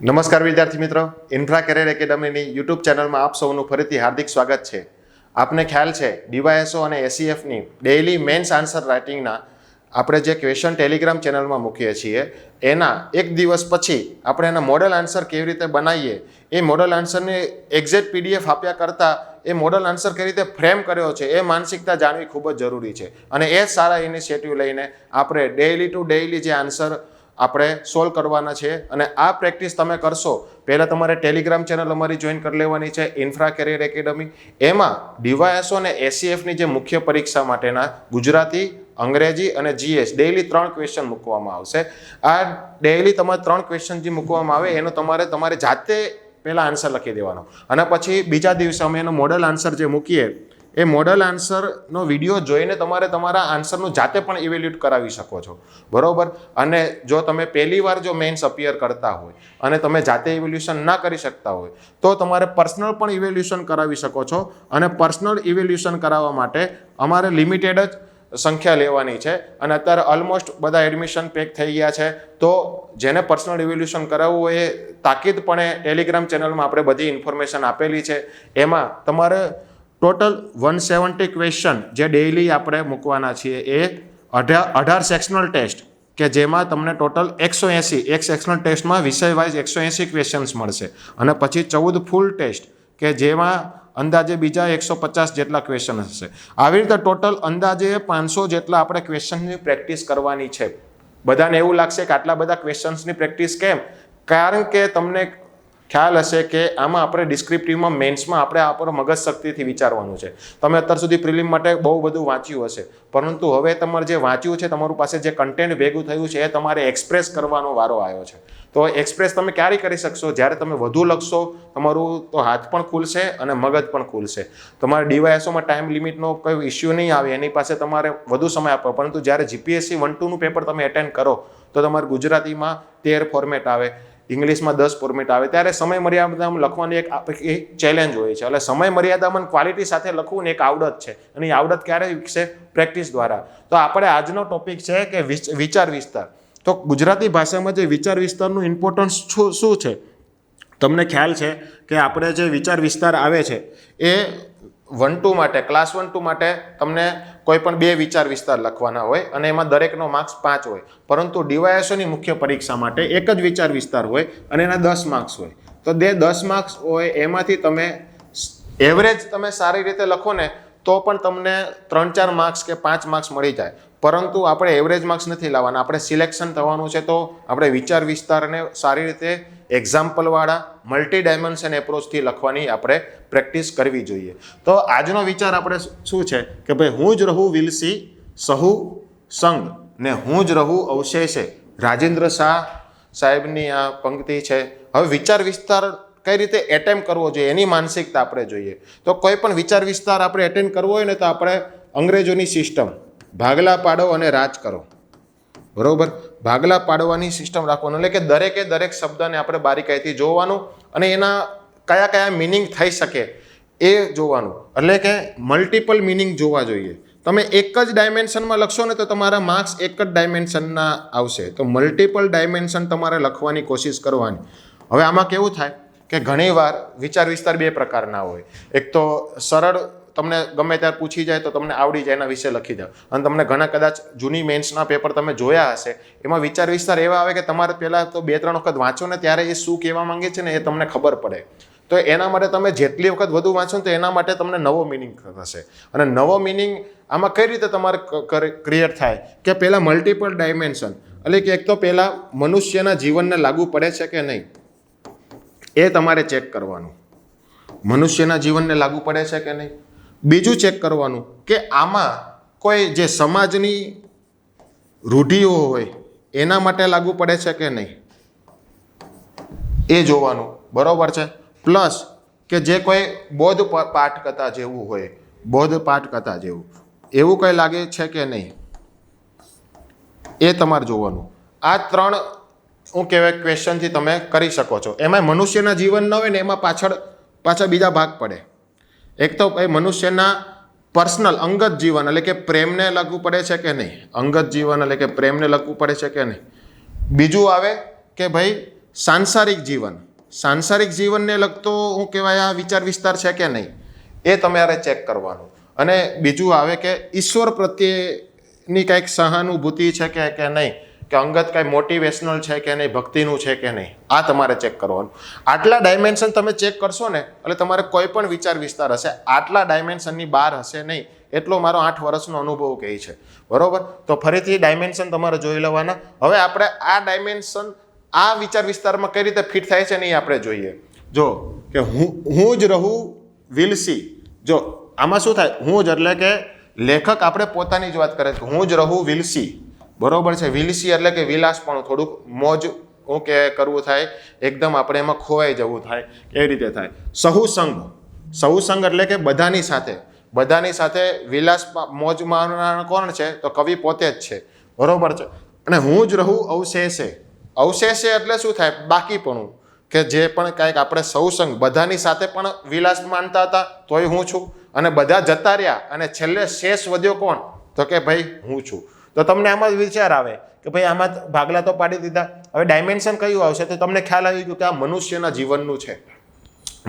નમસ્કાર વિદ્યાર્થી મિત્રો, ઇન્ફ્રા કેરિયર એકેડમીની યુટ્યુબ ચેનલમાં આપ સૌનું ફરીથી હાર્દિક સ્વાગત છે. આપને ખ્યાલ છે ડીવાયએસઓ અને એસીએફની ડેઇલી મેન્સ આન્સર રાઇટિંગના આપણે જે ક્વેશ્ચન ટેલિગ્રામ ચેનલમાં મૂકીએ છીએ એના એક દિવસ પછી આપણે એના મોડલ આન્સર કેવી રીતે બનાવીએ, એ મોડલ આન્સરની એક્ઝેક્ટ પીડીએફ આપ્યા કરતાં એ મોડલ આન્સર કેવી રીતે ફ્રેમ કર્યો છે એ માનસિકતા જાણવી ખૂબ જ જરૂરી છે. અને એ સારા ઇનિશિયેટિવ લઈને આપણે ડેઇલી ટુ ડેઇલી જે આન્સર આપણે સોલ્વ કરવાના છે. અને આ પ્રેક્ટિસ તમે કરશો, પહેલાં તમારે ટેલિગ્રામ ચેનલ અમારી જોઈન કરી લેવાની છે, ઇન્ફ્રા કેરિયર એકેડમી. એમાં ડીવાયએસઓ અને એસીએફની જે મુખ્ય પરીક્ષા માટેના ગુજરાતી, અંગ્રેજી અને જીએસ ડેઇલી 3 ક્વેશ્ચન મૂકવામાં આવશે. આ ડેઇલી તમારે 3 ક્વેશ્ચન જે મૂકવામાં આવે એનો તમારે જાતે પહેલાં આન્સર લખી દેવાનો, અને પછી બીજા દિવસે અમે એનો મોડલ આન્સર જે મૂકીએ એ મોડલ આન્સરનો વિડીયો જોઈને તમારે તમારા આન્સરનું જાતે પણ ઇવેલ્યુએટ કરાવી શકો છો, બરાબર. અને જો તમે પહેલી વાર જો મેન્સ અપિયર કરતા હોય અને તમે જાતે ઇવેલ્યુશન ના કરી શકતા હોય તો તમારે પર્સનલ પણ ઇવેલ્યુશન કરાવી શકો છો. અને પર્સનલ ઇવેલ્યુશન કરાવવા માટે અમારે લિમિટેડ જ સંખ્યા લેવાની છે, અને અત્યારે ઓલમોસ્ટ બધા એડમિશન પેક થઈ ગયા છે. તો જેને પર્સનલ ઇવેલ્યુશન કરાવવું હોય એ તાકીદપણે ટેલિગ્રામ ચેનલમાં આપણે બધી ઇન્ફોર્મેશન આપેલી છે. એમાં તમારે ટોટલ 170 ક્વેશ્ચન જે ડેઇલી આપણે મૂકવાના છીએ એ 18 સેક્શનલ ટેસ્ટ કે જેમાં તમને ટોટલ 180 એક સેક્શનલ ટેસ્ટમાં વિષય વાઇઝ 180 ક્વેશ્ચન્સ મળશે, અને પછી 14 ફૂલ ટેસ્ટ કે જેમાં અંદાજે બીજા 150 જેટલા ક્વેશ્ચન હશે. આવી રીતે ટોટલ અંદાજે 500 જેટલા આપણે ક્વેશ્ચનની પ્રેક્ટિસ કરવાની છે. બધાને એવું લાગશે કે આટલા બધા ક્વેશ્ચન્સની પ્રેક્ટિસ કેમ? કારણ કે તમને ખ્યાલ હશે કે આમાં આપણે ડિસ્ક્રિપ્ટિવમાં મેન્સમાં આપણે આપણો મગજ શક્તિથી વિચારવાનું છે. તમે અત્યાર સુધી પ્રિલિમ માટે બહુ બધું વાંચ્યું હશે, પરંતુ હવે તમારે જે વાંચ્યું છે, તમારું પાસે જે કન્ટેન્ટ ભેગું થયું છે એ તમારે એક્સપ્રેસ કરવાનો વારો આવ્યો છે. તો એક્સપ્રેસ તમે ક્યારે કરી શકશો? જ્યારે તમે વધુ લખશો, તમારું તો હાથ પણ ખુલશે અને મગજ પણ ખુલશે. તમારે ડીવાયએસઓમાં ટાઈમ લિમિટનો કોઈ ઇસ્યુ નહીં આવે, એની પાસે તમારે વધુ સમય આપવો. પરંતુ જ્યારે જીપીએસસી 1-2નું પેપર તમે એટેન્ડ કરો તો તમારે ગુજરાતીમાં 13 ફોર્મેટ આવે, ઇંગ્લિશમાં 10 ફોર્મેટ આવે, ત્યારે સમય મર્યાદામાં લખવાની એક ચેલેન્જ હોય છે. એટલે સમય મર્યાદામાં ક્વોલિટી સાથે લખવું ને એક આવડત છે, અને એ આવડત ક્યારે વિકસે? પ્રેક્ટિસ દ્વારા. તો આપણે આજનો ટોપિક છે કે વિચાર વિસ્તાર. તો ગુજરાતી ભાષામાં જે વિચાર વિસ્તારનું ઇમ્પોર્ટન્સ શું છે? તમને ખ્યાલ છે કે આપણે જે વિચાર વિસ્તાર આવે છે એ 1-2 માટે, ક્લાસ 1-2 માટે તમને કોઈ પણ 2 વિચાર વિસ્તાર લખવાના હોય અને એમાં દરેકનો માર્ક્સ 5 હોય. પરંતુ ડીવાયએસઓની મુખ્ય પરીક્ષા માટે એક જ વિચાર વિસ્તાર હોય અને એના 10 માર્ક્સ હોય. તો 10 માર્ક્સ હોય એમાંથી તમે એવરેજ તમે સારી રીતે લખો ને તો પણ તમને 3-4 માર્ક્સ કે 5 માર્ક્સ મળી જાય. પરંતુ આપણે એવરેજ માર્ક્સ નથી લાવવાના, આપણે સિલેક્શન થવાનું છે. તો આપણે વિચાર વિસ્તારને સારી રીતે એક્ઝામ્પલવાળા મલ્ટી ડાયમેન્શન એપ્રોચથી લખવાની આપણે પ્રેક્ટિસ કરવી જોઈએ. તો આજનો વિચાર આપણે શું છે કે ભાઈ, હું જ રહું વિલસી સહુ સંગ ને હું જ રહું અવશેષે. રાજેન્દ્ર શાહ સાહેબની આ પંક્તિ છે. હવે વિચાર વિસ્તાર કઈ રીતે એટેમ્પ કરવો જોઈએ એની માનસિકતા આપણે જોઈએ. તો કોઈ પણ વિચાર વિસ્તાર આપણે એટેન્ડ કરવો હોય ને તો આપણે અંગ્રેજોની સિસ્ટમ ભાગલા પાડો અને રાજ કરો, બરોબર. ભાગલા પાડવાની સિસ્ટમ રાખવાનું, એટલે કે દરેક શબ્દને આપણે બારીકાઈથી જોવાનું અને એના કયા કયા મિનિંગ થઈ શકે એ જોવાનું. એટલે કે મલ્ટિપલ મિનિંગ જોવા જોઈએ. તમે એક જ ડાયમેન્શનમાં લખશો ને તો તમારા માર્ક્સ એક જ ડાયમેન્શનના આવશે. તો મલ્ટિપલ ડાયમેન્શન તમારે લખવાની કોશિશ કરવાની. હવે આમાં કેવું થાય કે ઘણીવાર વિચાર વિસ્તાર 2 પ્રકારના હોય. એક તો સરળ, તમને ગમે ત્યારે પૂછી જાય તો તમને આવડી જાય એના વિશે લખી દો. અને તમને ઘણા કદાચ જૂની મેન્સના પેપર તમે જોયા હશે, એમાં વિચાર વિસ્તાર એવા આવે કે તમારે પહેલાં તો 2-3 વખત વાંચો ને ત્યારે એ શું કહેવા માંગે છે ને એ તમને ખબર પડે. તો એના માટે તમે જેટલી વખત વધુ વાંચો તો એના માટે તમને નવો મિનિંગ થશે. અને નવો મિનિંગ આમાં કઈ રીતે તમારે ક્રિએટ થાય કે પહેલાં મલ્ટિપલ ડાયમેન્શન, એટલે કે એક તો પહેલાં મનુષ્યના જીવનને લાગુ પડે છે કે નહીં એ તમારે ચેક કરવાનું. મનુષ્યના જીવનને લાગુ પડે છે કે નહીં. બીજું ચેક કરવાનું કે આમાં કોઈ જે સમાજની રૂઢિઓ હોય એના માટે લાગુ પડે છે કે નહીં એ જોવાનું, બરાબર છે. પ્લસ કે જે કોઈ બોધ પાઠકથા જેવું હોય, બોધ પાઠકથા જેવું એવું કંઈ લાગે છે કે નહીં એ તમારે જોવાનું. આ 3 હું કહેવાય ક્વેશ્ચનથી તમે કરી શકો છો. એમાં મનુષ્યના જીવન ન હોય ને એમાં પાછા બીજા ભાગ પડે. એક તો ભાઈ મનુષ્યના પર્સનલ અંગત જીવન, એટલે કે પ્રેમને લાગુ પડે છે કે નહીં. અંગત જીવન એટલે કે પ્રેમને લાગુ પડે છે કે નહીં. બીજું આવે કે ભાઈ સાંસારિક જીવનને લગતો શું કહેવાય આ વિચાર વિસ્તાર છે કે નહીં એ તમારે ચેક કરવાનું. અને બીજું આવે કે ઈશ્વર પ્રત્યેની કંઈક સહાનુભૂતિ છે કે નહીં, કે અંગત કાંઈ મોટિવેશનલ છે કે નહીં, ભક્તિનું છે કે નહીં, આ તમારે ચેક કરવાનું. આટલા ડાયમેન્શન તમે ચેક કરશો ને એટલે તમારે કોઈ પણ વિચાર વિસ્તાર હશે આટલા ડાયમેન્શનની બહાર હશે નહીં, એટલો મારો 8 વર્ષનો અનુભવ કહે છે. બરોબર, તો ફરીથી ડાયમેન્શન તમારે જોઈ લેવાના. હવે આપણે આ ડાયમેન્શન આ વિચાર વિસ્તારમાં કઈ રીતે ફિટ થાય છે ને એ આપણે જોઈએ. જો કે હું જ રહું વિલ સી. જો આમાં શું થાય, હું જ એટલે કે લેખક આપણે પોતાની જ વાત કરે છે, હું જ રહું વિલ સી. બરોબર છે, વિલ સી એટલે કે વિલાસપણું, થોડુંક મોજ કે કરવું થાય, એકદમ આપણે એમાં ખોવાઈ જવું થાય, કેવી રીતે થાય. સહુસંગ એટલે કે બધાની સાથે વિલાસ મોજ મારનાર કોણ છે, તો કવિ પોતે જ છે. બરોબર છે. અને હું જ રહું અવશેષે એટલે શું થાય, બાકીપણું, કે જે પણ કાંઈક આપણે સહુસંગ બધાની સાથે પણ વિલાસ માનતા હતા તોય હું છું, અને બધા જતા રહ્યા અને છેલ્લે શેષ વધ્યો કોણ, તો કે ભાઈ હું છું. તો તમને આમાં જ વિચાર આવે કે ભાઈ આમાં ભાગલા તો પાડી દીધા, હવે ડાયમેન્શન કયું આવશે, તો તમને ખ્યાલ આવી ગયો કે આ મનુષ્યના જીવનનું છે.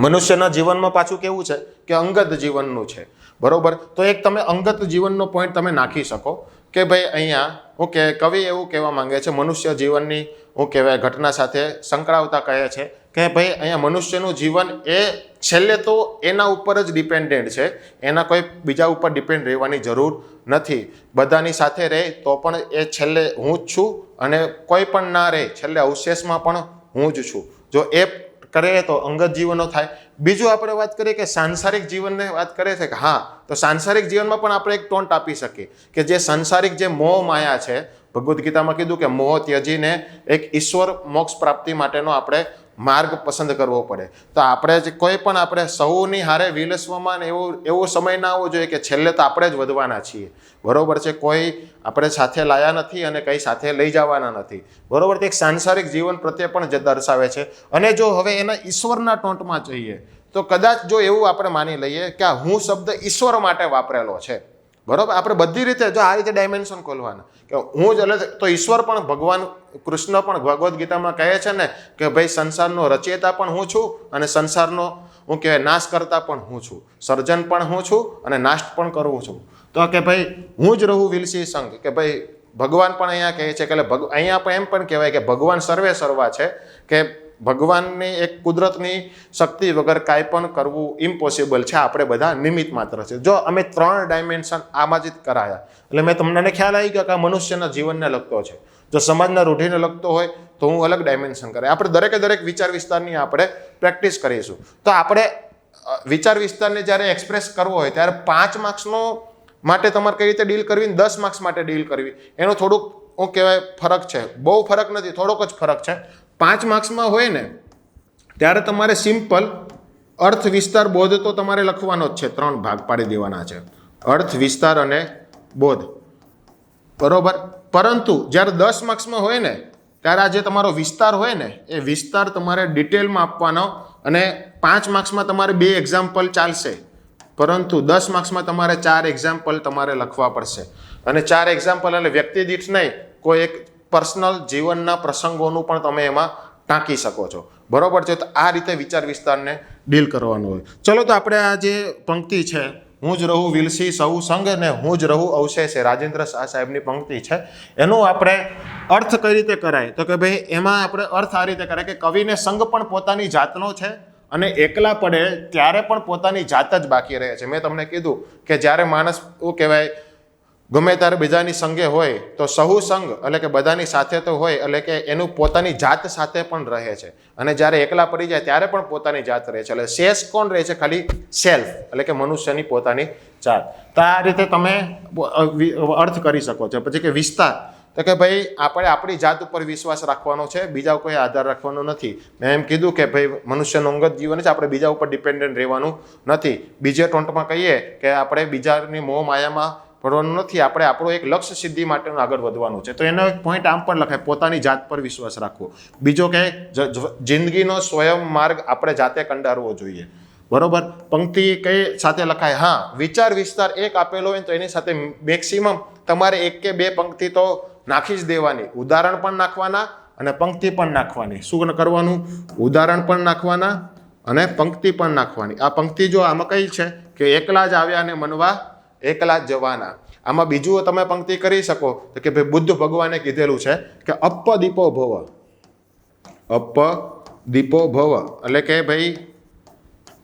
મનુષ્યના જીવનમાં પાછું કેવું છે કે અંગત જીવનનું છે. બરોબર, તો એક તમે અંગત જીવનનો પોઈન્ટ તમે નાખી શકો કે ભાઈ અહીંયા ઓકે કવિ એવું કહેવા માંગે છે, મનુષ્ય જીવનની શું કહેવાય ઘટના સાથે સંકળાવતા કહે છે કે ભાઈ અહીંયા મનુષ્યનું જીવન એ છેલ્લે તો એના ઉપર જ ડિપેન્ડન્ટ છે, એના કોઈ બીજા ઉપર ડિપેન્ડ રહેવાની જરૂર નથી. બધાની સાથે રહે તો પણ એ છેલ્લે હું જ છું, અને કોઈ પણ ના રહે છેલ્લે અવશેષમાં પણ હું જ છું. જો એ કરે તો અંગત જીવનો થાય. બીજું આપણે વાત કરીએ કે સાંસારિક જીવનને વાત કરે છે કે હા, તો સાંસારિક જીવનમાં પણ આપણે એક ટોન્ટ આપી શકીએ કે જે સાંસારિક જે મોહ માયા છે, ભગવદ્ ગીતામાં કીધું કે મોહ ત્યજીને એક ઈશ્વર મોક્ષ પ્રાપ્તિ માટેનો આપણે માર્ગ પસંદ કરવો પડે. તો આપણે જે કોઈ પણ આપણે સૌની હારે વિલસવામાં એવો સમય ના આવવો જોઈએ કે છેલ્લે તો આપણે જ વધવાના છીએ. બરોબર છે, કોઈ આપણે સાથે લાયા નથી અને કંઈ સાથે લઈ જવાના નથી. બરોબર, એક સાંસારિક જીવન પ્રત્યે પણ જે દર્શાવે છે. અને જો હવે એના ઈશ્વરના ટોન્ટમાં જઈએ તો કદાચ જો એવું આપણે માની લઈએ કે આ હું શબ્દ ઈશ્વર માટે વાપરેલો છે. બરોબર, આપણે બધી રીતે જો આ રીતે ડાયમેન્શન ખોલવાના કે હું જ એટલે તો ઈશ્વર પણ ભગવાન કૃષ્ણ પણ ભગવદ્ ગીતામાં કહે છે ને કે ભાઈ સંસારનો રચયિતા પણ હું છું અને સંસારનો હું કહેવાય નાશ કરતા પણ હું છું, સર્જન પણ હું છું અને નાશ પણ કરું છું. તો કે ભાઈ હું જ રહું વિલસી સંગ, કે ભાઈ ભગવાન પણ અહીંયા કહે છે કે અહીંયા પણ એમ પણ કહેવાય કે ભગવાન સર્વે સર્વા છે, કે ભગવાનની એક કુદરતની શક્તિ વગર કાંઈ પણ કરવું ઇમ્પોસિબલ છે, આપણે બધા નિમિત્ત માત્ર છે. જો અમે 3 ડાયમેન્શન આમાં જ કરાયા એટલે મેં તમને ખ્યાલ આવી ગયો કે આ મનુષ્યના જીવનને લગતો છે. જો સમાજના રૂઢિને લગતો હોય તો હું અલગ ડાયમેન્શન કરે. આપણે દરેક વિચાર વિસ્તારની આપણે પ્રેક્ટિસ કરીશું. તો આપણે વિચાર વિસ્તારને જ્યારે એક્સપ્રેસ કરવો હોય ત્યારે 5 માર્ક્સનો માટે તમારે કઈ રીતે ડીલ કરવી, 10 માર્ક્સ માટે ડીલ કરવી, એનો થોડુંક શું કહેવાય ફરક છે. બહુ ફરક નથી, થોડોક જ ફરક છે. 5 માર્ક્સમાં હોય ને ત્યારે તમારે સિમ્પલ અર્થ વિસ્તાર બોધ તો તમારે લખવાનો જ છે, 3 ભાગ પાડી દેવાના છે, અર્થ વિસ્તાર અને બોધ. બરોબર, પરંતુ જ્યારે 10 માર્ક્સમાં હોય ને ત્યારે આ જે તમારો વિસ્તાર હોય ને એ વિસ્તાર તમારે ડિટેલમાં આપવાનો, અને 5 માર્ક્સમાં તમારે 2 એક્ઝામ્પલ ચાલશે, પરંતુ 10 માર્ક્સમાં તમારે 4 એક્ઝામ્પલ તમારે લખવા પડશે. અને 4 એક્ઝામ્પલ એટલે વ્યક્તિ દીઠ નહીં, કોઈ એક પર્સનલ જીવનના પ્રસંગોનું પણ તમે એમાં ટાંકી શકો છો. બરોબર છે, તો આ રીતે વિચાર વિસ્તારને ડીલ કરવાનો હોય. ચલો, તો આપણે આ જે પંક્તિ છે, હું જ રહું વિલસી સૌ સંગ ને હું જ રહું અવશેષે, રાજેન્દ્ર શાહ સાહેબની પંક્તિ છે, એનો આપણે અર્થ કઈ રીતે કરાય, તો કે ભાઈ એમાં આપણે અર્થ આ રીતે કરાય કે કવિને સંગ પણ પોતાની જાતનો છે અને એકલા પડે ત્યારે પણ પોતાની જાત જ બાકી રહે છે. મેં તમને કીધું કે જ્યારે માણસ શું કહેવાય ગમે ત્યારે બીજાની સંગે હોય તો સહુ સંગ એટલે કે બધાની સાથે તો હોય, એટલે કે એનું પોતાની જાત સાથે પણ રહે છે, અને જ્યારે એકલા પડી જાય ત્યારે પણ પોતાની જાત રહે છે. એટલે શેષ કોણ રહે છે, ખાલી સેલ્ફ, એટલે કે મનુષ્યની પોતાની જાત. તો આ રીતે તમે અર્થ કરી શકો છો. પછી કે વિસ્તાર, તો કે ભાઈ આપણે આપણી જાત ઉપર વિશ્વાસ રાખવાનો છે, બીજા કોઈ આધાર રાખવાનો નથી. મેં એમ કીધું કે ભાઈ મનુષ્યનું અંગત જીવન છે, આપણે બીજા ઉપર ડિપેન્ડન્ટ રહેવાનું નથી. બીજે ટોન્ટમાં કહીએ કે આપણે બીજાની મોહ માયામાં પડવાનું નથી, આપણે આપણો એક લક્ષ્ય સિદ્ધિ માટેનું આગળ વધવાનું છે. તો એનો એક પોઈન્ટ આમ પણ લખાય, પોતાની જાત પર વિશ્વાસ રાખવો. બીજો કે જિંદગીનો સ્વયં માર્ગ આપણે જાતે કંડારવો જોઈએ. બરોબર, પંક્તિ કઈ સાથે લખાય, હા વિચાર વિસ્તાર એક આપેલો હોય તો એની સાથે મેક્સિમમ તમારે 1 કે 2 પંક્તિ તો નાખી જ દેવાની, ઉદાહરણ પણ નાખવાના અને પંક્તિ પણ નાખવાની. શું કરવાનું? ઉદાહરણ પણ નાખવાના અને પંક્તિ પણ નાખવાની. આ પંક્તિ જો આમાં કઈ છે કે એકલા જ આવ્યા અને મનવા એકલા જ જવાના. આમાં બીજું તમે પંક્તિ કરી શકો તો કે ભાઈ બુદ્ધ ભગવાને કીધેલું છે કે અપદીપો ભવ, અપદીપો ભવ એટલે કે ભાઈ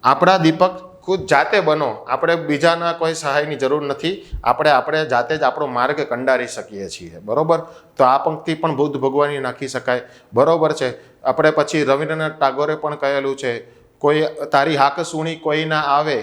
આપણા દીપક ખુદ જાતે બનો, આપણે બીજાના કોઈ સહાયની જરૂર નથી, આપણે જાતે જ આપણો માર્ગ કંડારી શકીએ છીએ. બરોબર, તો આ પંક્તિ પણ બુદ્ધ ભગવાનની નાખી શકાય. બરોબર છે. આપણે પછી રવિન્દ્રનાથ ટાગોરે પણ કહેલું છે, કોઈ તારી હાક સુણી કોઈ ના આવે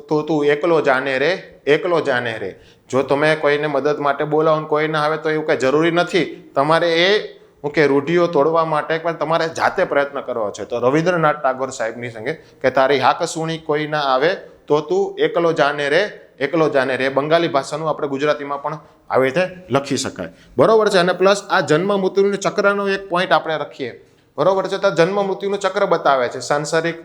તો તું એકલો જાને રે, એકલો જાને રે. જો તમે કોઈને મદદ માટે બોલાવો ને કોઈ ના આવે તો એવું કંઈ જરૂરી નથી, તમારે એ કે રૂઢિઓ તોડવા માટે પણ તમારે જાતે પ્રયત્ન કરવો છે. તો રવિન્દ્રનાથ ટાગોર સાહેબની સંગે કે તારી હાક સુણી કોઈ ના આવે તો તું એકલો જાને રે, એકલો જાને રે. બંગાળી ભાષાનું આપણે ગુજરાતીમાં પણ આવી રીતે લખી શકાય. બરોબર છે. અને પ્લસ આ જન્મ મૃત્યુનું ચક્રનો એક પોઈન્ટ આપણે રાખીએ. બરોબર છે. તો જન્મ મૃત્યુનું ચક્ર બતાવે છે. સાંસારિક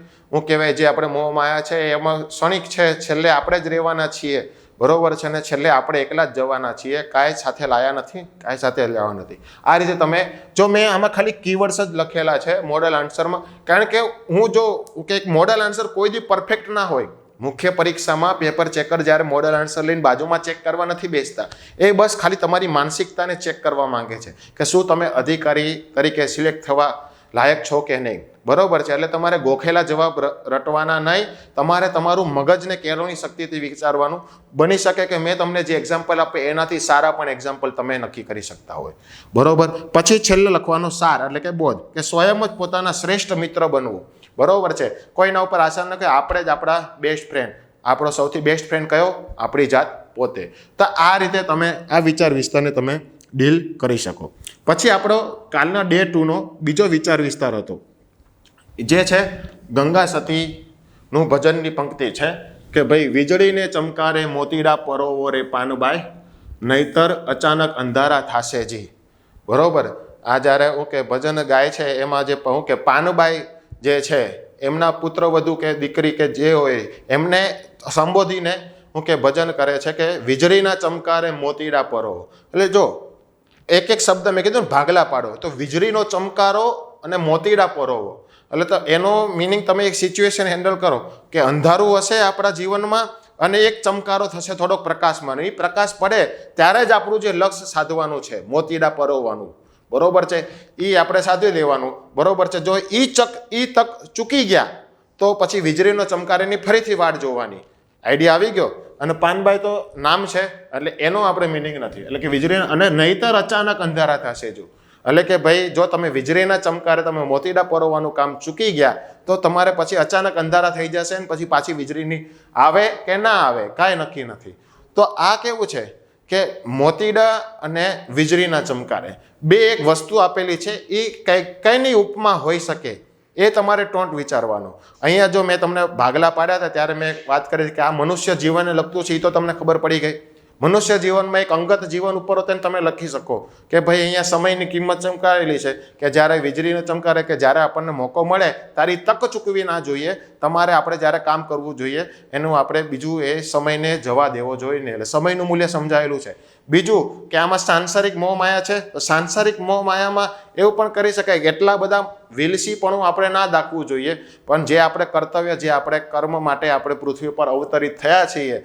કહેવાય જે આપણે મોહ માયા છે એમાં ક્ષણિક છે, છેલ્લે આપણે જ રહેવાના છીએ. બરોબર છે. અને છેલ્લે આપણે એકલા જ જવાના છીએ, કાંઈ સાથે લાયા નથી, કાંઈ સાથે લેવા નથી. આ રીતે તમે જો મેં આમાં ખાલી કીવર્ડ્સ જ લખેલા છે મોડલ આન્સરમાં, કારણ કે હું જો કે મોડલ આન્સર કોઈ દી પરફેક્ટ ના હોય. મુખ્ય પરીક્ષામાં પેપર ચેકર જ્યારે મોડલ આન્સર લઈને બાજુમાં ચેક કરવા નથી બેસતા, એ બસ ખાલી તમારી માનસિકતાને ચેક કરવા માંગે છે કે શું તમે અધિકારી તરીકે સિલેક્ટ થવા લાયક છો કે નહીં. બરોબર છે. એટલે તમારે ગોખેલા જવાબ રટવાના નહીં, તમારે તમારું મગજને કેળવણી શક્તિથી વિચારવાનું. બની શકે કે મેં તમને જે એક્ઝામ્પલ આપે એનાથી સારા પણ એક્ઝામ્પલ તમે નક્કી કરી શકતા હોય. બરોબર. પછી છેલ્લે લખવાનો સાર એટલે કે બોધ, કે સ્વયં જ પોતાના શ્રેષ્ઠ મિત્ર બનવું. બરોબર છે. કોઈના ઉપર આશા ન કે આપણે જ આપણા બેસ્ટ ફ્રેન્ડ, આપણો સૌથી બેસ્ટ ફ્રેન્ડ કયો? આપણી જાત પોતે. તો આ રીતે તમે આ વિચાર વિસ્તારને તમે ડીલ કરી શકો. પછી આપણો કાલના ડે 2નો બીજો વિચાર વિસ્તાર હતો, જે છે ગંગા સતીનું ભજનની પંક્તિ છે કે ભાઈ વીજળીને ચમકારે મોતીડા પરોવો રે પાનબાઈ, નહીતર અચાનક અંધારા થાશે જી. બરોબર. આ જ્યારે હું કે ભજન ગાય છે એમાં જે હું કે પાનબાઈ જે છે એમના પુત્ર વધુ કે દીકરી કે જે હોય એમને સંબોધીને હું કે ભજન કરે છે કે વીજળીના ચમકારે મોતીડા પરોવો. એટલે જો એક એક શબ્દ મેં કીધું ને ભાગલા પાડો, તો વીજળીનો ચમકારો અને મોતીડા પરોવો એટલે તો એનો મિનિંગ તમે એક સિચ્યુએશન હેન્ડલ કરો કે અંધારું હશે આપણા જીવનમાં અને એક ચમકારો થશે થોડોક પ્રકાશમાં. એ પ્રકાશ પડે ત્યારે જ આપણું જે લક્ષ્ય સાધવાનું છે, મોતીડા પરોવવાનું. બરોબર છે. એ આપણે સાધી લેવાનું. બરોબર છે. જો એ તક ચૂકી ગયા તો પછી વીજળીનો ચમકારેની ફરીથી વાટ જોવાની. આઈડિયા આવી ગયો. અને પાનબાઈ તો નામ છે એટલે એનો આપણે મિનિંગ નથી. એટલે કે વીજળી અને નહીતર અચાનક અંધારા થશે જો. એટલે કે ભાઈ જો તમે વીજળીના ચમકારે તમે મોતીડા પરોવાનું કામ ચૂકી ગયા તો તમારે પછી અચાનક અંધારા થઈ જશે ને પછી પાછી વીજળીની આવે કે ના આવે કાંઈ નક્કી નથી. તો આ કેવું છે કે મોતીડા અને વીજળીના ચમકારે બે એક વસ્તુ આપેલી છે, એ કઈની ઉપમા હોઈ શકે એ તમારે ટોન્ટ વિચારવાનો. અહીંયા જો મેં તમને ભાગલા પાડ્યા હતા ત્યારે મેં વાત કરી કે આ મનુષ્ય જીવનને લગતું છે, એ તો તમને ખબર પડી ગઈ. મનુષ્ય જીવનમાં એક અંગત જીવન ઉપર તેને તમે લખી શકો કે ભાઈ અહીંયા સમયની કિંમત ચમકારેલી છે કે જ્યારે વીજળીને ચમકારે કે જ્યારે આપણને મોકો મળે તારી તક ચૂકવી ના જોઈએ, તમારે આપણે જ્યારે કામ કરવું જોઈએ એનું આપણે બીજું એ સમયને જવા દેવો જોઈએ ને. એટલે સમયનું મૂલ્ય સમજાયેલું છે. બીજું કે આમાં સાંસારિક મોહ માયા છે, તો સાંસારિક મોહ માયામાં એવું પણ કરી શકાય કે એટલા બધા વિલસીપણું આપણે ના દાખવું જોઈએ, પણ જે આપણે કર્તવ્ય, જે આપણે કર્મ માટે આપણે પૃથ્વી પર અવતરિત થયા છીએ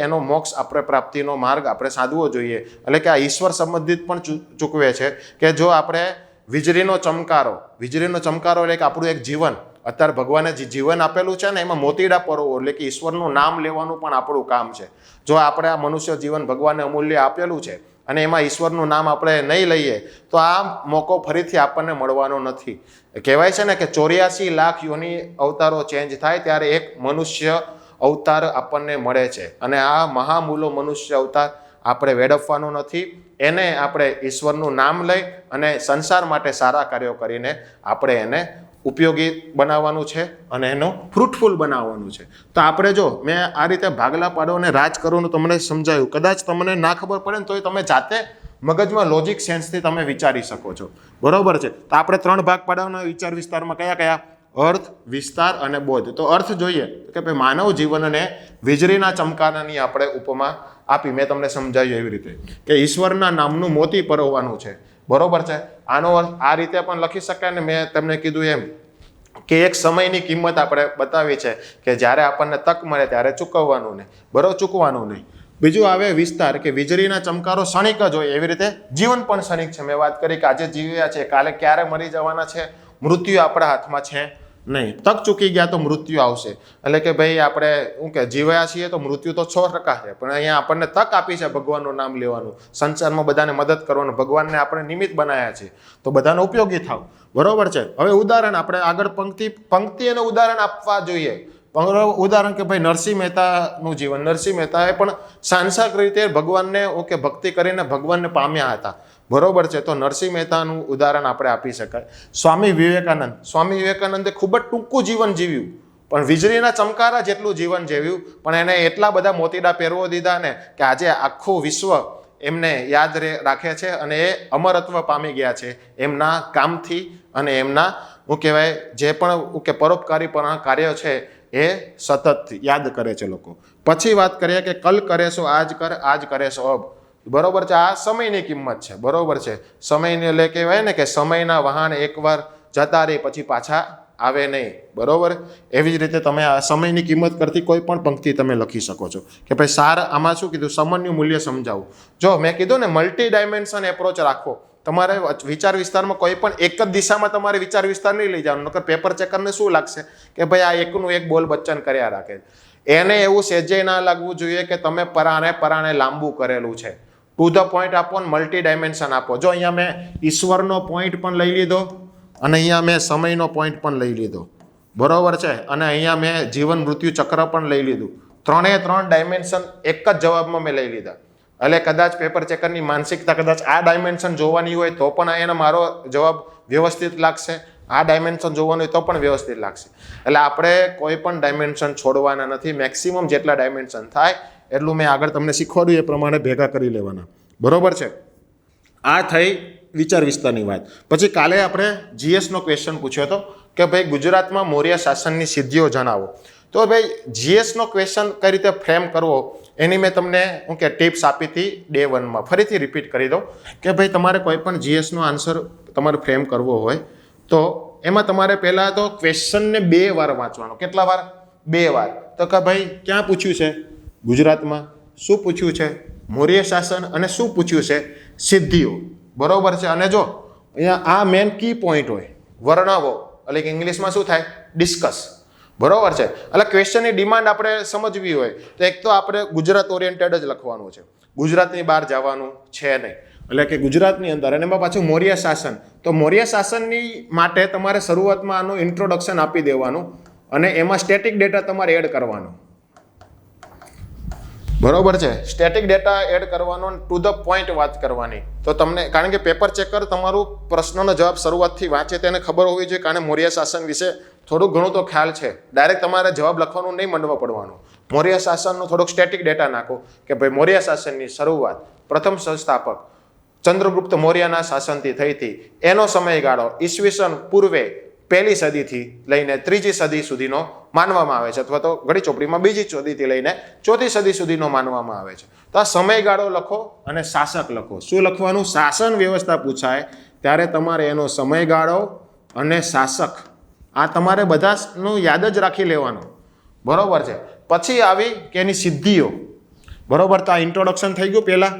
એનો મોક્ષ આપણે પ્રાપ્તિનો માર્ગ આપણે સાધવો જોઈએ. એટલે કે આ ઈશ્વર સંબંધિત પણ ચૂકવે છે કે જો આપણે વીજળીનો ચમકારો એટલે કે આપણું એક જીવન, અત્યારે ભગવાને જે જીવન આપેલું છે ને એમાં મોતીડા પરોવો એટલે કે ઈશ્વરનું નામ લેવાનું પણ આપણું કામ છે. જો આપણે આ મનુષ્ય જીવન ભગવાને અમૂલ્ય આપેલું છે અને એમાં ઈશ્વરનું નામ આપણે નહીં લઈએ તો આ મોકો ફરીથી આપણને મળવાનો નથી. કહેવાય છે ને કે 84 લાખ યોની અવતારો ચેન્જ થાય ત્યારે એક મનુષ્ય અવતાર આપણને મળે છે અને આ મહામૂલો મનુષ્ય અવતાર આપણે વેડફવાનો નથી. એને આપણે ઈશ્વરનું નામ લઈ અને સંસાર માટે સારા કાર્યો કરીને આપણે એને ઉપયોગી બનાવવાનું છે અને એનું ફ્રૂટફુલ બનાવવાનું છે. તો આપણે જો મેં આ રીતે ભાગલા પાડો અને રાજ કરવાનું તમને સમજાયું, કદાચ તમને ના ખબર પડે ને તોય તમે જાતે મગજમાં લોજિક સેન્સથી તમે વિચારી શકો છો. બરોબર છે. તો આપણે 3 ભાગ પાડવાના વિચાર વિસ્તારમાં કયા કયા? અર્થ, વિસ્તાર અને બોધ. તો અર્થ જોઈએ કે ભાઈ માનવ જીવનને વીજળીના ચમકારાની આપણે ઉપમા આપી, મેં તમને સમજાવ્યું એવી રીતે કે ઈશ્વરના નામનું મોતી પરોવવાનું છે. બરોબર છે. આનો અર્થ આ રીતે પણ લખી શકાય ને, મેં તમને કીધું એમ કે એક સમયની કિંમત આપણે બતાવી છે કે જ્યારે આપણને તક મળે ત્યારે ચૂકવવાનું નહીં, બરોબર, ચૂકવાનું નહીં. બીજું આવે વિસ્તાર, કે વીજળીના ચમકારો ક્ષણિક જ હોય, એવી રીતે જીવન પણ ક્ષણિક છે. મેં વાત કરી કે આજે જીવ્યા છે, કાલે ક્યારે મરી જવાના છે, મૃત્યુ આપણા હાથમાં છે નહીં. તક ચૂકી ગયા તો મૃત્યુ આવશે. એટલે કે ભાઈ આપણે શું કે જીવ્યા છીએ તો મૃત્યુ તો 100% છે, પણ અહીંયા આપણને તક આપી છે ભગવાનનું નામ લેવાનું, સંસારમાં બધાને મદદ કરવાનું, ભગવાનને આપણે નિમિત્ત બનાવ્યા છે, તો બધાને ઉપયોગી થાવ. બરોબર છે. હવે ઉદાહરણ આપણે આગળ પંક્તિ અને ઉદાહરણ આપવા જોઈએ. ઉદાહરણ કે ભાઈ નરસિંહ મહેતાનું જીવન, નરસિંહ મહેતાએ પણ સાંસારિક રીતે ભગવાનને ભક્તિ કરીને ભગવાનને પામ્યા હતા. બરોબર છે. તો નરસિંહ મહેતાનું ઉદાહરણ આપણે આપી શકાય. સ્વામી વિવેકાનંદે ખૂબ જ ટૂંકું જીવન જીવ્યું, પણ વીજળીના ચમકારા જેટલું જીવન જીવ્યું, પણ એને એટલા બધા મોતીડા પહેરવો દીધા ને કે આજે આખું વિશ્વ એમને યાદ રાખે છે અને એ અમરત્વ પામી ગયા છે એમના કામથી અને એમના જે પણ પરોપકારી કાર્ય છે એ સતત યાદ કરે છે લોકો. પછી વાત કરીએ કે કલ કરે સો આજ કર, આજ કરે સો અબ. બરોબર છે. આ સમયની કિંમત છે. બરોબર છે. સમયને એટલે કહેવાય ને કે સમયના વાહન એકવાર જતા રહે પછી પાછા આવે નહીં. બરોબર. એવી જ રીતે તમે આ સમયની કિંમત કરતી કોઈ પણ પંક્તિ તમે લખી શકો છો. કે ભાઈ સાર આમાં શું કીધું, સમયનું મૂલ્ય સમજાવું. જો મેં કીધું ને મલ્ટી ડાયમેન્શન એપ્રોચ રાખો. તમારે વિચાર વિસ્તારમાં કોઈ પણ એક જ દિશામાં તમારે વિચાર વિસ્તાર નહીં લઈ જવાનું, નકર પેપર ચેકરને શું લાગશે કે ભાઈ આ એકનું એક બોલ બચ્ચન કર્યા રાખે. એને એવું સહેજે ના લાગવું જોઈએ કે તમે પરાણે લાંબુ કરેલું છે. ટુ ધ પોઈન્ટ આપો ને મલ્ટી ડાયમેન્શન આપો. જો અહીંયા મેં ઈશ્વરનો પોઈન્ટ પણ લઈ લીધો અને અહીંયા મેં સમયનો પોઈન્ટ પણ લઈ લીધો. બરોબર છે. અને અહીંયા મેં જીવન મૃત્યુ ચક્ર પણ લઈ લીધું. 3 ડાયમેન્શન એક જ જવાબમાં મેં લઈ લીધા. એટલે કદાચ પેપર ચેકરની માનસિકતા કદાચ આ ડાયમેન્શન જોવાની હોય તો પણ એને મારો જવાબ વ્યવસ્થિત લાગશે, આ ડાયમેન્શન જોવાનું હોય તો પણ વ્યવસ્થિત લાગશે. એટલે આપણે કોઈ પણ ડાયમેન્શન છોડવાના નથી. મેક્સિમમ જેટલા ડાયમેન્શન થાય એટલું મેં આગળ તમને શીખવાડ્યું એ પ્રમાણે ભેગા કરી લેવાના. બરોબર છે. આ થઈ વિચાર વિસ્તારની વાત. પછી કાલે આપણે જીએસનો ક્વેશ્ચન પૂછ્યો હતો કે ભાઈ ગુજરાતમાં મૌર્ય શાસનની સિદ્ધિઓ જણાવો. તો ભાઈ જીએસનો ક્વેશ્ચન કઈ રીતે ફ્રેમ કરવો એની મેં તમને ટિપ્સ આપી હતી ડે 1માં. ફરીથી રિપીટ કરી દઉં કે ભાઈ તમારે કોઈ પણ જીએસનો આન્સર તમારે ફ્રેમ કરવો હોય તો એમાં તમારે પહેલાં તો ક્વેશ્ચનને 2 વાર વાંચવાનો. કેટલા વાર? 2 વાર. તો કે ભાઈ ક્યાં પૂછ્યું છે? ગુજરાતમાં. શું પૂછ્યું છે? મૌર્ય શાસન. અને શું પૂછ્યું છે? સિદ્ધિઓ. બરોબર છે. અને જો અહીંયા આ મેન કી પોઈન્ટ હોય, વર્ણવો, એટલે કે ઇંગ્લિશમાં શું થાય? ડિસ્કસ. બરોબર છે. એટલે ક્વેશ્ચનની ડિમાન્ડ આપણે સમજવી હોય તો એક તો આપણે ગુજરાત ઓરિએન્ટેડ જ લખવાનું છે, ગુજરાતની બહાર જવાનું છે નહીં. એટલે કે ગુજરાતની અંદર. અને એમાં પાછું મૌર્ય શાસન. તો મૌર્ય શાસનની માટે તમારે શરૂઆતમાં આનું ઇન્ટ્રોડક્શન આપી દેવાનું અને એમાં સ્ટેટિક ડેટા તમારે એડ કરવાનો. બરોબર છે. સ્ટેટિક ડેટા એડ કરવાનો, ટુ ધ પોઈન્ટ વાત કરવાની. તો તમને, કારણ કે પેપર ચેકર તમારું પ્રશ્નનો જવાબ શરૂઆતથી વાંચે તેને ખબર હોવી જોઈએ, કારણ મૌર્ય શાસન વિશે થોડું ઘણું તો ખ્યાલ છે. ડાયરેક્ટ તમારે જવાબ લખવાનું નહીં મંડવા પડવાનું. મૌર્ય શાસનનો થોડોક સ્ટેટિક ડેટા નાખો કે ભાઈ મૌર્ય શાસનની શરૂઆત પ્રથમ સંસ્થાપક ચંદ્રગુપ્ત મૌર્યના શાસનથી થઈ હતી. એનો સમયગાળો ઈસવીસન પૂર્વે 1લી સદીથી લઈને 3જી સદી સુધીનો માનવામાં આવે છે, અથવા તો ઘડી ચોપડીમાં 2જી સદીથી લઈને 4થી સદી સુધીનો માનવામાં આવે છે. તો આ સમયગાળો લખો અને શાસક લખો. શું લખવાનું? શાસન વ્યવસ્થા પૂછાય ત્યારે તમારે એનો સમયગાળો અને શાસક આ તમારે બધાનું યાદ જ રાખી લેવાનું. બરોબર છે. પછી આવી કે એની સિદ્ધિઓ. બરોબર. તો આ ઇન્ટ્રોડક્શન થઈ ગયું પહેલાં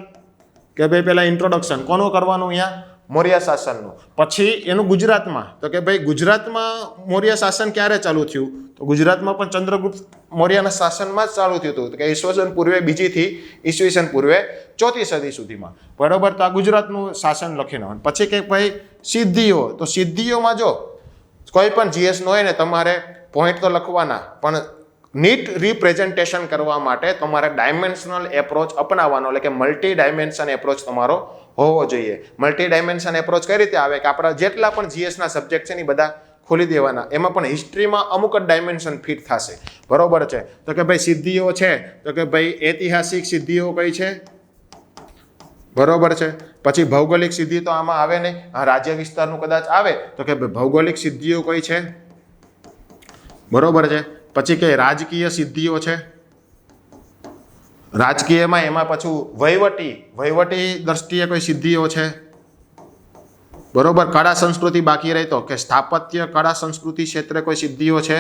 કે ભાઈ પહેલાં ઇન્ટ્રોડક્શન કોનું કરવાનું? અહીંયા મૌર્ય શાસનનું. પછી એનું ગુજરાતમાં, તો કે ભાઈ ગુજરાતમાં મૌર્ય શાસન ક્યારે ચાલુ થયું? તો ગુજરાતમાં પણ ચંદ્રગુપ્ત મૌર્યના શાસનમાં જ ચાલુ થયું હતું, કે ઈસવીસન પૂર્વે 2થી ઈસવીસન પૂર્વે 4થી સદી સુધીમાં. બરોબર. તો આ ગુજરાતનું શાસન લખી નાખવાનું. પછી કે ભાઈ સિદ્ધિઓ. તો સિદ્ધિઓમાં જો કોઈ પણ જીએસનો હોય ને તમારે પોઈન્ટ તો લખવાના, પણ નીટ રિપ્રેઝન્ટેશન કરવા માટે તમારે ડાયમેન્શનલ એપ્રોચ અપનાવવાનો, એટલે કે મલ્ટી ડાયમેન્શન એપ્રોચ તમારો હોવો જોઈએ. મલ્ટી ડાયમેન્શન એપ્રોચ કઈ રીતે આવે કે આપણા જેટલા પણ જીએસના સબ્જેક્ટ છે ને બધા ખોલી દેવાના. એમાં પણ હિસ્ટ્રીમાં અમુક જ ડાયમેન્શન ફિટ થશે. બરોબર છે. તો કે ભાઈ સિદ્ધિઓ છે, તો કે ભાઈ ઐતિહાસિક સિદ્ધિઓ કઈ છે? બરોબર છે. પછી ભૌગોલિક સિદ્ધિ તો આમાં આવે નહીં. આ રાજ્ય વિસ્તારનું કદાચ આવે તો કે ભૌગોલિક સિદ્ધિઓ કઈ છે? બરોબર છે. પછી કે રાજકીય સિદ્ધિઓ છે. રાજકીયમાં એમાં પાછું વહીવટી દ્રષ્ટિએ કોઈ સિદ્ધિઓ છે? બરોબર. કળા સંસ્કૃતિ બાકી રહી તો કે સ્થાપત્ય કળા સંસ્કૃતિ ક્ષેત્રે કોઈ સિદ્ધિઓ છે?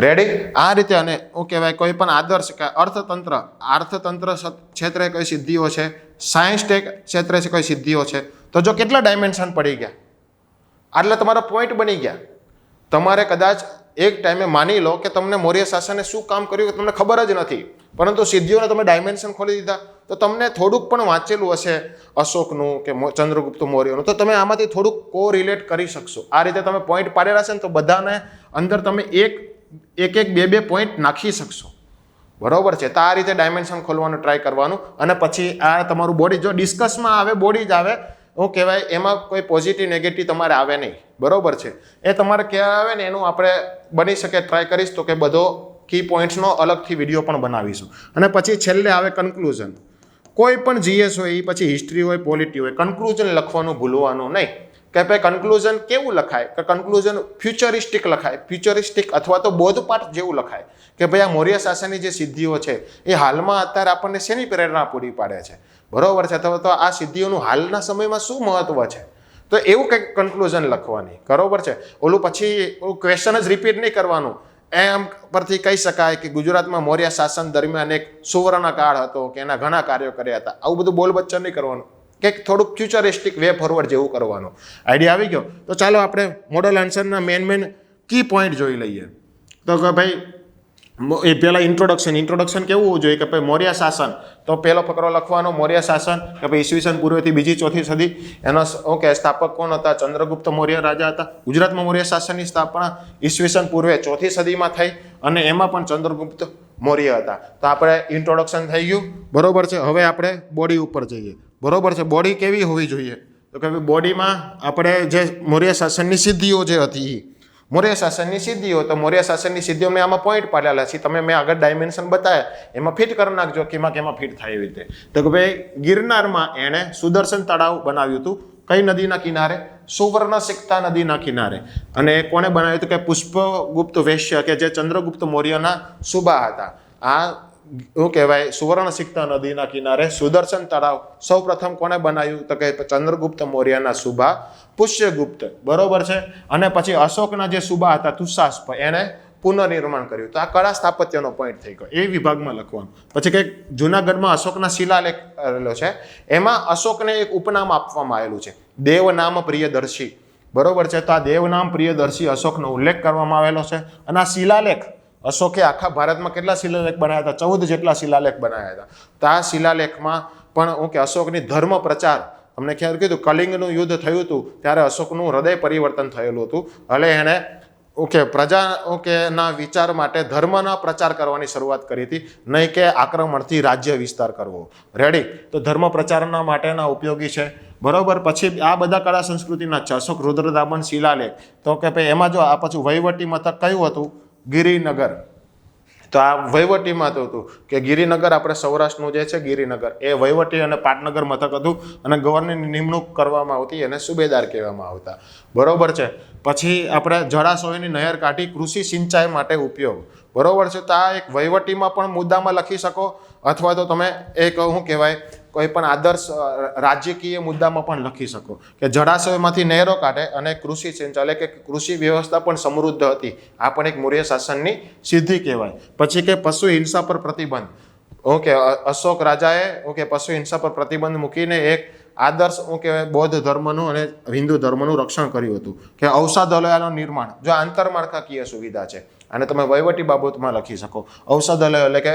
રેડી? આ રીતે. અને શું કહેવાય, કોઈ પણ આદર્શ કે અર્થતંત્ર ક્ષેત્રે કઈ સિદ્ધિઓ છે? સાયન્સ ટેક ક્ષેત્રે કોઈ સિદ્ધિઓ છે? તો જો કેટલા ડાયમેન્શન પડી ગયા, આટલા તમારા પોઈન્ટ બની ગયા. તમારે કદાચ એક ટાઈમે માની લો કે તમને મૌર્ય શાસને શું કામ કર્યું તમને ખબર જ નથી, પરંતુ સિદ્ધિઓને તમે ડાયમેન્શન ખોલી દીધા, તો તમને થોડુંક પણ વાંચેલું હશે અશોકનું કે ચંદ્રગુપ્ત મૌર્યનું, તો તમે આમાંથી થોડુંક કોરિલેટ કરી શકશો. આ રીતે તમે પોઈન્ટ પાડેલા છે ને, તો બધાને અંદર તમે એક બે પોઈન્ટ નાખી શકશો. બરોબર છે. તો આ રીતે ડાયમેન્શન ખોલવાનું ટ્રાય કરવાનું. અને પછી આ તમારું બોડી જો ડિસ્કસમાં આવે, બોડી જ આવે, શું કહેવાય, એમાં કોઈ પોઝિટિવ નેગેટિવ તમારે આવે નહીં. બરોબર છે. એ તમારે ક્યાં આવે ને એનું આપણે બની શકે ટ્રાય કરીશ, તો કે બધો કી પોઈન્ટ્સનો અલગથી વિડીયો પણ બનાવીશું. અને પછી છેલ્લે આવે કન્ક્લુઝન. કોઈ પણ જીએસ હોય, એ પછી હિસ્ટ્રી હોય, પોલિટી હોય, કન્ક્લુઝન લખવાનું ભૂલવાનું નહીં. કે ભાઈ કન્ક્લુઝન કેવું લખાય, કે કન્ક્લુઝન ફ્યુચરિસ્ટિક લખાય, ફ્યુચરિસ્ટિક અથવા તો બોધપાઠ જેવું લખાય, કે ભાઈ આ મૌર્ય શાસનની જે સિદ્ધિઓ છે એ હાલમાં અત્યારે આપણને શેની પ્રેરણા પૂરી પાડે છે. બરોબર છે. તો આ સિદ્ધિઓનું હાલના સમયમાં શું મહત્વ છે, તો એવું કંઈક કન્ક્લુઝન લખવાની. બરોબર છે. ઓલું પછી ક્વેશ્ચન જ રિપીટ નહીં કરવાનું. એમ પરથી કહી શકાય કે ગુજરાતમાં મૌર્ય શાસન દરમિયાન એક સુવર્ણ કાળ હતો, કે એના ઘણા કાર્યો કર્યા હતા. આવું બધું બોલ બચ્ચન નહીં કરવાનું. કંઈક થોડુંક ફ્યુચરિસ્ટિક વે ફોરવર્ડ જેવું કરવાનું. આઈડિયા આવી ગયો? તો ચાલો આપણે મોડલ આન્સરના મેન કી પોઈન્ટ જોઈ લઈએ. તો કે ભાઈ એ પહેલાં ઇન્ટ્રોડક્શન કેવું હોવું જોઈએ, કે ભાઈ મૌર્ય શાસન, તો પહેલો ફકરો લખવાનો મૌર્ય શાસન, કે ભાઈ ઈસવીસન પૂર્વેથી બીજી ચોથી સદી. એનો ઓકે સ્થાપક કોણ હતા? ચંદ્રગુપ્ત મૌર્ય રાજા હતા. ગુજરાતમાં મૌર્ય શાસનની સ્થાપના ઈસવીસન પૂર્વે ચોથી સદીમાં થઈ, અને એમાં પણ ચંદ્રગુપ્ત મૌર્ય હતા. તો આપણે ઇન્ટ્રોડક્શન થઈ ગયું. બરોબર છે. હવે આપણે બોડી ઉપર જઈએ. બરોબર છે. બોડી કેવી હોવી જોઈએ? તો કે ભાઈ બોડીમાં આપણે જે મૌર્ય શાસનની સિદ્ધિઓ જે હતી, મૌર્ય શાસનની સિદ્ધિઓ, તો મૌર્ય શાસનની સિદ્ધિઓ મેં આમાં પોઈન્ટ પાડેલા છે. તમે મેં આગળ ડાયમેન્શન બતાવ્યા, એમાં ફિટ કરી નાખજો કેમાં ફિટ થાય એવી રીતે. તો કે ભાઈ ગિરનારમાં એણે સુદર્શન તળાવ બનાવ્યું હતું. કઈ નદીના કિનારે? સુવર્ણસિક્તા નદીના કિનારે. અને કોણે બનાવ્યું હતું? કે પુષ્પગુપ્ત વૈશ્ય, કે જે ચંદ્રગુપ્ત મૌર્યના સુબા હતા. આ શું કહેવાય, સુવર્ણસિક્તા નદીના કિનારે સુદર્શન તળાવ સૌ પ્રથમ કોણે બનાવ્યું? તો કે ચંદ્રગુપ્ત મૌર્યના સુબા પુષ્યગુપ્ત. બરોબર છે. અને પછી અશોકના જે સુબા હતા તુષાસ્પ, એણે પુનર્નિર્માણ કર્યું. તો આ કળા સ્થાપત્યનો પોઈન્ટ થઈ ગયો. એ વિભાગમાં લખવાનું. પછી કંઈક જુનાગઢમાં અશોકના શિલાલેખ આવેલો છે, એમાં અશોકને એક ઉપનામ આપવામાં આવેલું છે, દેવનામ પ્રિયદર્શી. બરોબર છે. તો આ દેવનામ પ્રિયદર્શી અશોકનો ઉલ્લેખ કરવામાં આવેલો છે. અને આ શિલાલેખ અશોકે આખા ભારતમાં કેટલા શિલાલેખ બનાવ્યા હતા? 14 જેટલા શિલાલેખ બનાવ્યા હતા. તો આ શિલાલેખમાં પણ હું કે અશોકની ધર્મ પ્રચાર, તમને ખ્યાલ કીધું કલિંગનું યુદ્ધ થયું હતું ત્યારે અશોકનું હૃદય પરિવર્તન થયેલું હતું. એટલે એણે ના વિચાર માટે ધર્મના પ્રચાર કરવાની શરૂઆત કરી હતી, નહીં કે આક્રમણથી રાજ્ય વિસ્તાર કરવો. રેડી? તો ધર્મ પ્રચારના માટેના ઉપયોગી છે. બરોબર. પછી આ બધા કળા સંસ્કૃતિના છે. અશોક રુદ્રદામન શિલાલેખ, તો કે ભાઈ એમાં જો આ પાછું વહીવટી મથક કયું હતું? ગિરિનગર. તો આ વહીવટીમાં હતું કે ગિરિનગર, આપણે સૌરાષ્ટ્રનું જે છે ગિરિનગર, એ વહીવટી અને પાટનગર મથક હતું. અને ગવર્નરની નિમણૂક કરવામાં આવતી, એને સુબેદાર કહેવામાં આવતા. બરોબર છે. પછી આપણે જળાશયોની નહેર કાઢી કૃષિ સિંચાઈ માટે ઉપયોગ. બરોબર છે. તો આ એક વહીવટીમાં પણ મુદ્દામાં લખી શકો, અથવા તો તમે એક શું કહેવાય, કોઈ પણ આદર્શ રાજકીય મુદ્દામાં પણ લખી શકો, કે જળાશયોમાંથી નહેરો કાઢે અને કૃષિ સિંચાઈ, કે કૃષિ વ્યવસ્થા પણ સમૃદ્ધ હતી. આ પણ એક મૌર્ય શાસનની સિદ્ધિ કહેવાય. પછી કે પશુ હિંસા પર પ્રતિબંધ. ઓકે, અશોક રાજાએ પશુ હિંસા પર પ્રતિબંધ મૂકીને એક આદર્શ બૌદ્ધ ધર્મનું અને હિન્દુ ધર્મનું રક્ષણ કર્યું હતું. કે ઔષધાલયોનું નિર્માણ, જો આંતરમાળખાકીય સુવિધા છે, અને તમે વહીવટી બાબતમાં લખી શકો. ઔષધાલયો એટલે કે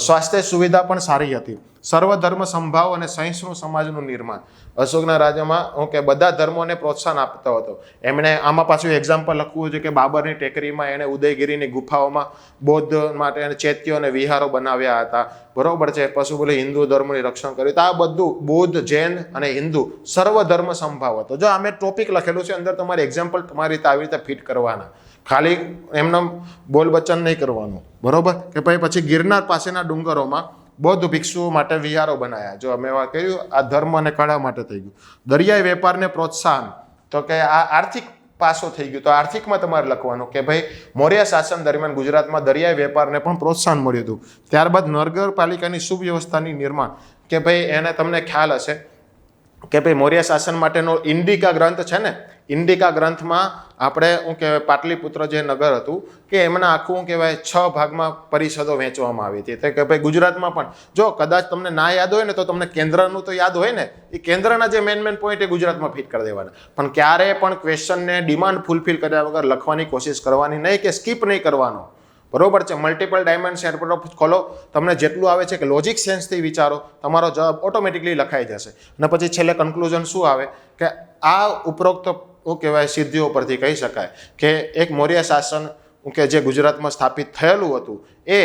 સ્વાસ્થ્ય સુવિધા પણ સારી હતી. સર્વધર્મ સંભાવ અને સહિષ્ણુ સમાજનું નિર્માણ. અશોકના રાજ્યમાં બધા ધર્મોને પ્રોત્સાહન આપતો હતો. એમણે આમાં પાછું એક્ઝામ્પલ લખવું છે કે બાબરની ટેકરીમાં એણે ઉદયગીરીની ગુફાઓમાં બૌદ્ધ માટે ચૈત્યો અને વિહારો બનાવ્યા હતા. બરોબર છે. પછી બોલે હિન્દુ ધર્મની રક્ષણ કર્યું. તો આ બધું બૌદ્ધ, જૈન અને હિન્દુ સર્વધર્મ સંભાવ હતો. જો આ મેં ટોપિક લખેલું છે, અંદર તમારે એક્ઝામ્પલ તમારી રીતે આવી રીતે ફિટ કરવાના, ખાલી એમનો બોલ બચ્ચન નહીં કરવાનું. બરોબર? કે પછી ગિરનાર પાસેના ડુંગરોમાં બૌદ્ધ ભિક્ષુઓ માટે વિહારો બનાવ્યા. જો અમે વાત કર્યું, આ ધર્મ અને કળા માટે થઈ ગયું. દરિયાઈ વેપારને પ્રોત્સાહન, તો કે આ આર્થિક પાસો થઈ ગયું. તો આર્થિકમાં તમારે લખવાનું કે ભાઈ મૌર્ય શાસન દરમિયાન ગુજરાતમાં દરિયાઈ વેપારને પણ પ્રોત્સાહન મળ્યું હતું. ત્યારબાદ નગરપાલિકાની સુવ્યવસ્થાની નિર્માણ, કે ભાઈ એને તમને ખ્યાલ હશે કે ભાઈ મૌર્ય શાસન માટેનો ઇન્ડિકા ગ્રંથ છે ને, ઇન્ડિકા ગ્રંથમાં આપણે શું કહેવાય પાટલીપુત્ર જે નગર હતું કે એમના આખું શું કહેવાય 6 ભાગમાં પરિષદો વહેંચવામાં આવી હતી. એટલે કે ભાઈ ગુજરાતમાં પણ જો કદાચ તમને ના યાદ હોય ને તો તમને કેન્દ્રનું તો યાદ હોય ને, એ કેન્દ્રના જે મેન પોઈન્ટ એ ગુજરાતમાં ફિટ કરી દેવાના. પણ ક્યારે પણ ક્વેશ્ચનને ડિમાન્ડ ફૂલફિલ કર્યા વગર લખવાની કોશિશ કરવાની નહીં કે સ્કીપ નહીં કરવાનો. બરોબર છે. મલ્ટિપલ ડાયમેન્શન ખોલો, તમને જેટલું આવે છે કે લોજિક સેન્સથી વિચારો, તમારો જવાબ ઓટોમેટિકલી લખાઈ જશે. અને પછી છેલ્લે કન્ક્લુઝન શું આવે કે આ ઉપરોક્ત શું કહેવાય સિદ્ધિઓ પરથી કહી શકાય કે એક મૌર્ય શાસન કે જે ગુજરાતમાં સ્થાપિત થયેલું હતું એ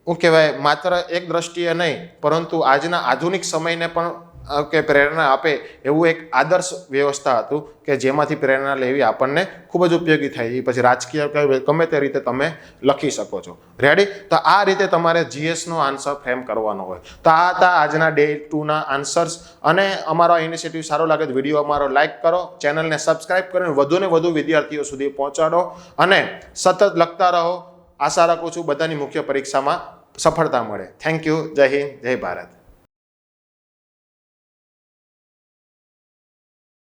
શું કહેવાય માત્ર એક દ્રષ્ટિએ નહીં પરંતુ આજના આધુનિક સમયને પણ કે પ્રેરણા આપે એવું એક આદર્શ વ્યવસ્થા હતું કે જેમાંથી પ્રેરણા લેવી આપણને ખૂબ જ ઉપયોગી થાય. એ પછી રાજકીય ગમે તે રીતે તમે લખી શકો છો. રેડી? તો આ રીતે તમારે જીએસનો આન્સર ફ્રેમ કરવાનો હોય. તો આ હતા આજના ડે 2ના આન્સર્સ. અને અમારો આ ઇનિશિયેટિવ સારો લાગે તો વિડીયો અમારો લાઇક કરો, ચેનલને સબસ્ક્રાઇબ કરીને વધુને વધુ વિદ્યાર્થીઓ સુધી પહોંચાડો અને સતત લખતા રહો. આશા રાખું છું બધાની મુખ્ય પરીક્ષામાં સફળતા મળે. Thank you. જય હિન્દ, જય ભારત.